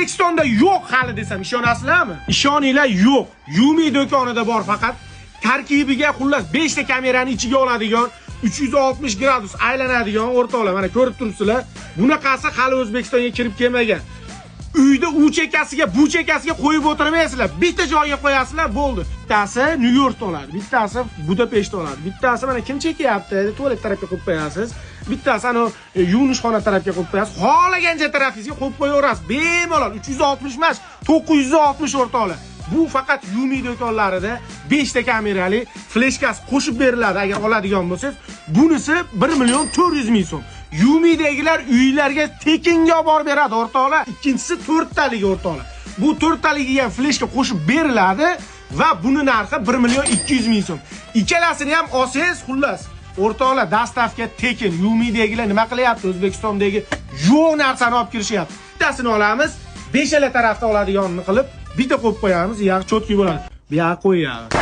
O'zbekistonda yo'q hali desam ishonasizlarmi? Ishoninglar, yo'q. Yumi do'konida bor faqat. Tarkibiga xullas 5 ta kamerani ichiga oladigan, 360 gradus aylanadigan o'rtoqlar, mana ko'rib turibsizlar. Bunaqasi hali O'zbekistonga kirib kelmagan. Uyda u chekasiga, bu chekasiga qo'yib o'tirmaysizlar. Bitta joyga qo'yasizlar, bo'ldi. Bittasi Nyu-Yorkda oladi, bittasi Budapeshtda oladi. Bittasi mana kim chekyapti, tualet tarafga qo'yib qo'yasiz. Bittasi ana yuvishxona tarafga qo'yib qo'yasiz. Xohlagancha tarafingizga qo'yib qo'yaverasiz. Bemalol 360 emas, 960 o'rtoqlar. Bu faqat Yumi do'konlarida 5 ta kamerali fleshkasi qo'shib beriladi agar oladigan bo'lsangiz. Bunisi 1.400.000 so'm. Yumidagilar uylarga tekinga olib borib beradi o'rtoqlar. Ikkinchisi 4 talik o'rtoqlar. Bu 4 taligiga fleshka qo'shib beriladi va buni narxi 1.200.000 so'm. Ikkalasini ham olsangiz xullas o'rtoqlar dastavka tekin. Yumidagilar nima qilyapti? O'zbekistondagi yo'q narsani olib kirishyapti. Bittasini olamiz, 5 tarafda oladiganini qilib bitta qo'yib qo'yamiz, yo'q cho'tki bo'ladi. Bu yoqqa qo'yamiz.